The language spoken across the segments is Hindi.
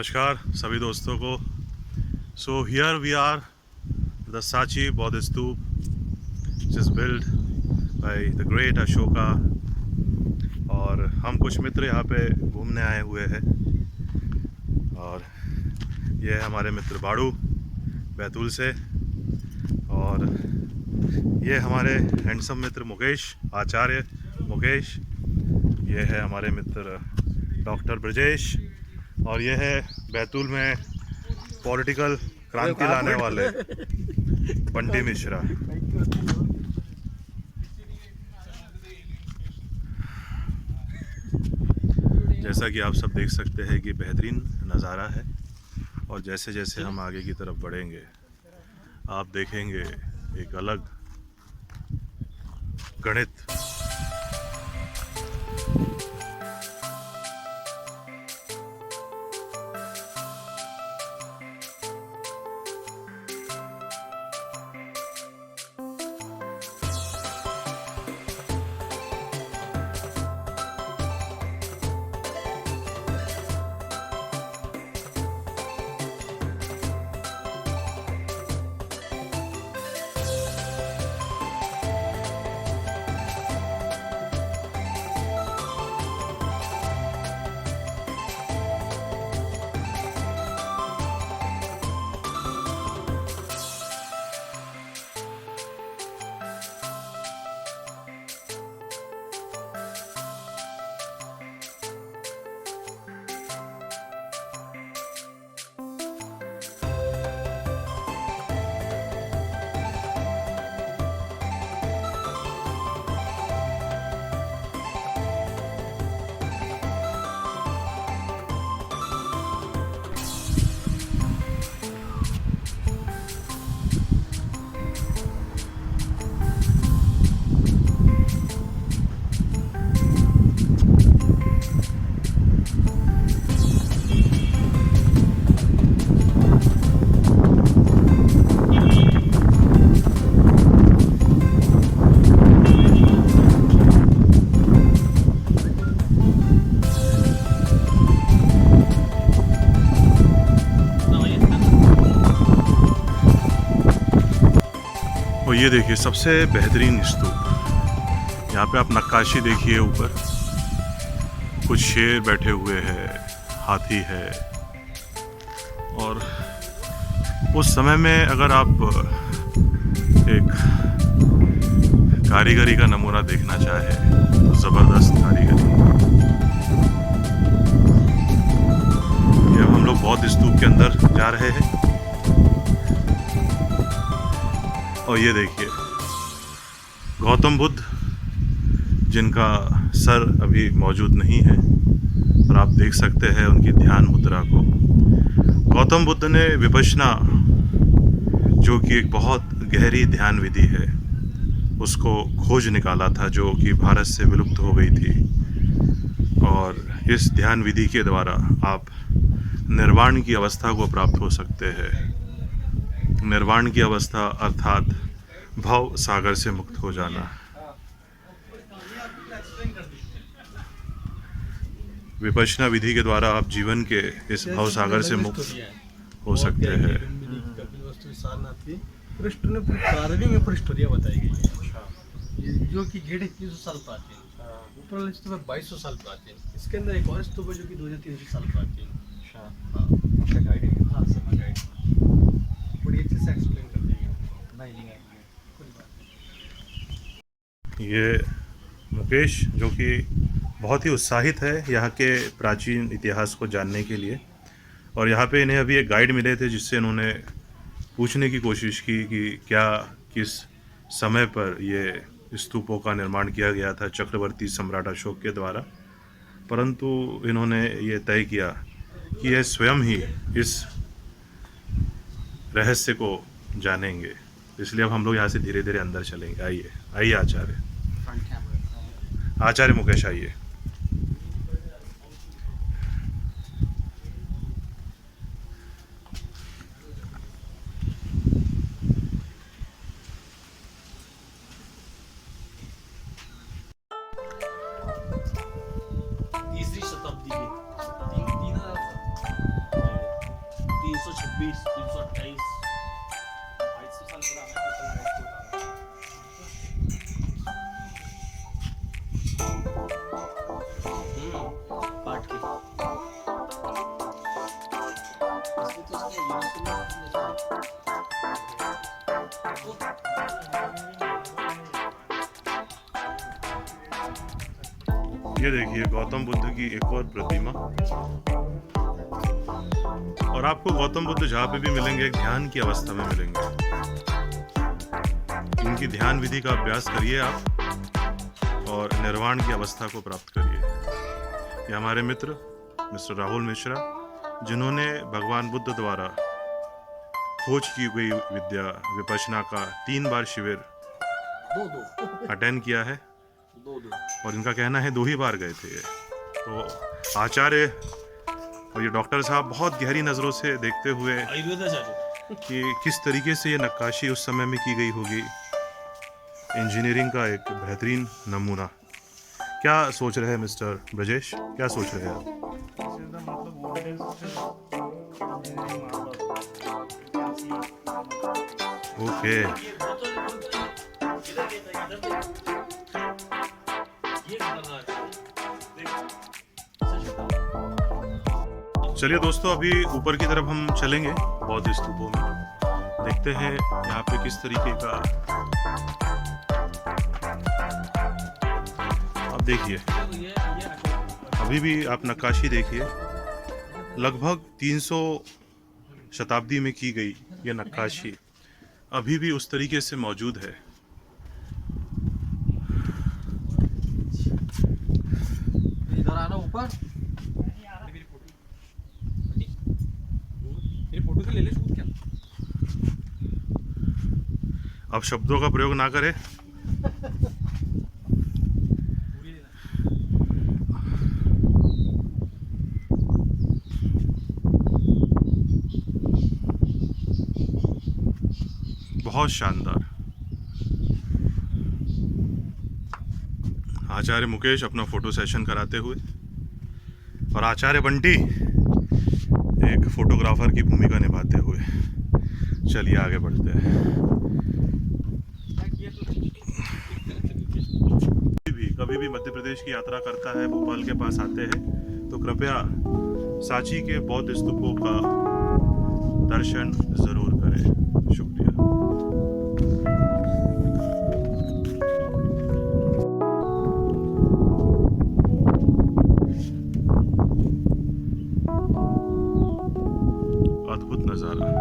नमस्कार सभी दोस्तों को। So here we are the Sanchi Bauddh stupa is build by the great Ashoka. और हम कुछ मित्र यहाँ पे घूमने आए हुए हैं और ये है हमारे मित्र बाड़ू बैतूल से, और ये हमारे हैंडसम मित्र मुकेश, आचार्य मुकेश। ये है हमारे मित्र डॉक्टर ब्रजेश, और ये है बैतूल में पॉलिटिकल क्रांति लाने वाले बंटी मिश्रा। जैसा कि आप सब देख सकते हैं कि बेहतरीन नज़ारा है, और जैसे जैसे हम आगे की तरफ बढ़ेंगे आप देखेंगे एक अलग गणित। और ये देखिए सबसे बेहतरीन स्तूप। यहाँ पे आप नक्काशी देखिए, ऊपर कुछ शेर बैठे हुए हैं, हाथी है। और उस समय में अगर आप एक कारीगरी का नमूना देखना चाहें तो ज़बरदस्त कारीगरी। ये हम लोग बौद्ध स्तूप के अंदर जा रहे हैं, और ये देखिए गौतम बुद्ध, जिनका सर अभी मौजूद नहीं है, और आप देख सकते हैं उनकी ध्यान मुद्रा को। गौतम बुद्ध ने विपश्यना, जो कि एक बहुत गहरी ध्यान विधि है, उसको खोज निकाला था, जो कि भारत से विलुप्त हो गई थी। और इस ध्यान विधि के द्वारा आप निर्वाण की अवस्था को प्राप्त हो सकते हैं। निर्वाण की अवस्था अर्थात भव सागर से मुक्त हो जाना। विपश्यना विधि के द्वारा आप जीवन के इस भव सागर से मुक्त हो सकते हैं। पृष्ठ ने प्रारंभिक में पृष्ठ बताई गई है, जो कि 2100 साल प्राचीन, ऊपर वाले स्तूप 2200 साल प्राचीन। इसके अंदर एक और स्तूप है जो कि 2300 साल प्राचीन। हाँ, गाइड है। हाँ, सब गाइड बड़ी अच्छे से एक्सप्लेन कर देंगे। ये मुकेश, जो कि बहुत ही उत्साहित है यहाँ के प्राचीन इतिहास को जानने के लिए, और यहाँ पे इन्हें अभी एक गाइड मिले थे जिससे इन्होंने पूछने की कोशिश की कि क्या किस समय पर ये स्तूपों का निर्माण किया गया था चक्रवर्ती सम्राट अशोक के द्वारा, परंतु इन्होंने ये तय किया कि यह स्वयं ही इस रहस्य को जानेंगे। इसलिए अब हम लोग यहाँ से धीरे धीरे अंदर चलेंगे। आइए आइए आचार्य, आचार्य मुकेश आइए। तीसरी शताब्दी के 3000 ये देखिए गौतम बुद्ध की एक और प्रतिमा। और आपको गौतम बुद्ध जहाँ पे भी मिलेंगे ध्यान की अवस्था में मिलेंगे। इनकी ध्यान विधि का अभ्यास करिए आप और निर्वाण की अवस्था को प्राप्त करिए। ये हमारे मित्र मिस्टर राहुल मिश्रा, जिन्होंने भगवान बुद्ध द्वारा खोज की गई विद्या विपश्यना का 3 बार शिविर दो अटेंड किया है। दो और इनका कहना है 2 ही बार गए थे ये। तो आचार्य और ये डॉक्टर साहब बहुत गहरी नज़रों से देखते हुए कि किस तरीके से ये नक्काशी उस समय में की गई होगी, इंजीनियरिंग का एक बेहतरीन नमूना। क्या सोच रहे हैं मिस्टर ब्रजेश, क्या सोच रहे हैं आप? ओके, चलिए दोस्तों, अभी ऊपर की तरफ हम चलेंगे बौद्ध स्तूपों में, देखते हैं यहाँ पे किस तरीके का। अब देखिए, अभी भी आप नक्काशी देखिए, लगभग 300 शताब्दी में की गई ये नक्काशी अभी भी उस तरीके से मौजूद है। इधर आना ऊपर, मेरी फोटो तो ले ले शूट क्या। अब शब्दों का प्रयोग ना करें। बहुत शानदार। आचार्य मुकेश अपना फोटो सेशन कराते हुए और आचार्य बंटी एक फोटोग्राफर की भूमिका निभाते हुए। चलिए आगे बढ़ते हैं। कभी भी मध्य प्रदेश की यात्रा करता है, भोपाल के पास आते हैं, तो कृपया सांची के बौद्ध स्तूपों का दर्शन जरूर करें। शुक्रिया। अद्भुत नज़ारा।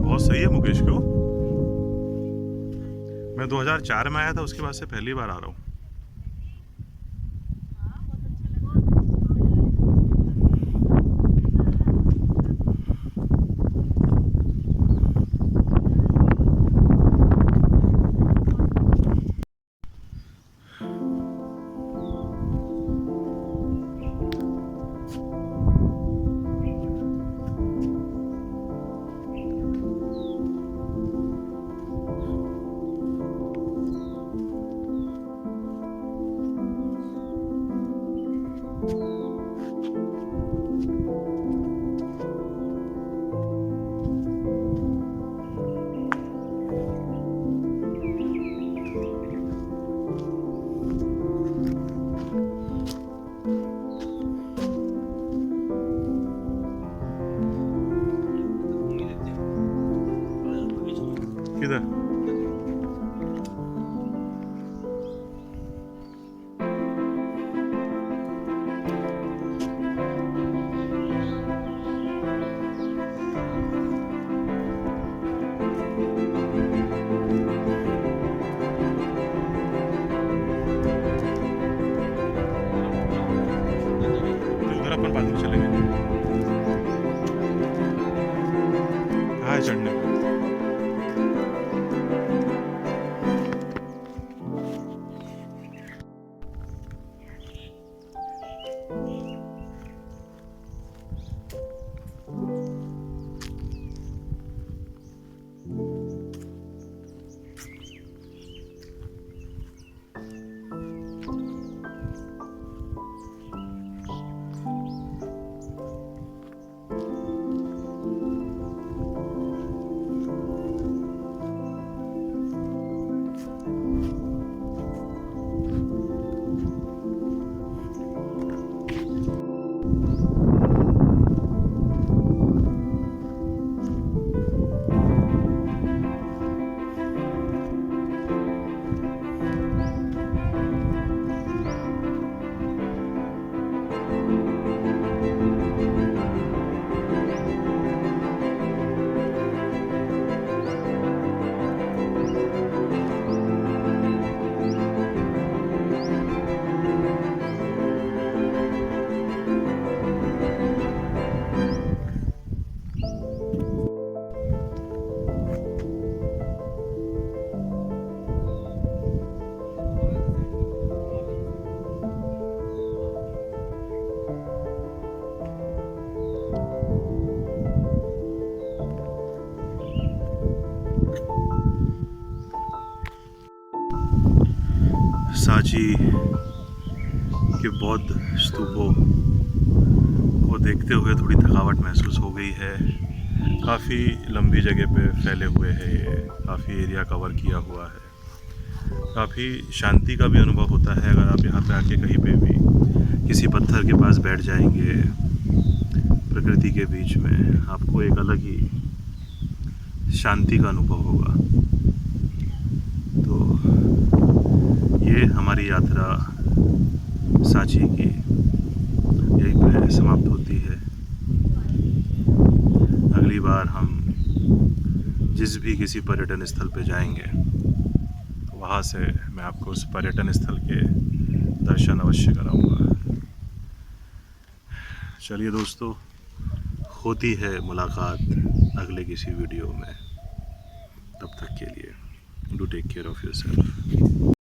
बहुत सही है मुकेश को। मैं 2004 में आया था, उसके बाद से पहली बार आ रहा हूँ। किधर? उधर अपन बाद में चलेंगे। कहाँ है चढ़ने को? सांची के बौद्ध स्तूपों को देखते हुए थोड़ी थकावट महसूस हो गई है। काफ़ी लंबी जगह पे फैले हुए हैं ये, काफ़ी एरिया कवर किया हुआ है। काफ़ी शांति का भी अनुभव होता है अगर आप यहाँ पे आके कहीं पे भी किसी पत्थर के पास बैठ जाएंगे प्रकृति के बीच में, आपको एक अलग ही शांति का अनुभव होगा। तो ये हमारी यात्रा सांची की यहीं पे समाप्त होती है। अगली बार हम जिस भी किसी पर्यटन स्थल पे जाएंगे वहाँ से मैं आपको उस पर्यटन स्थल के दर्शन अवश्य कराऊंगा। चलिए दोस्तों, होती है मुलाकात अगले किसी वीडियो में। तब तक के लिए do take care of yourself.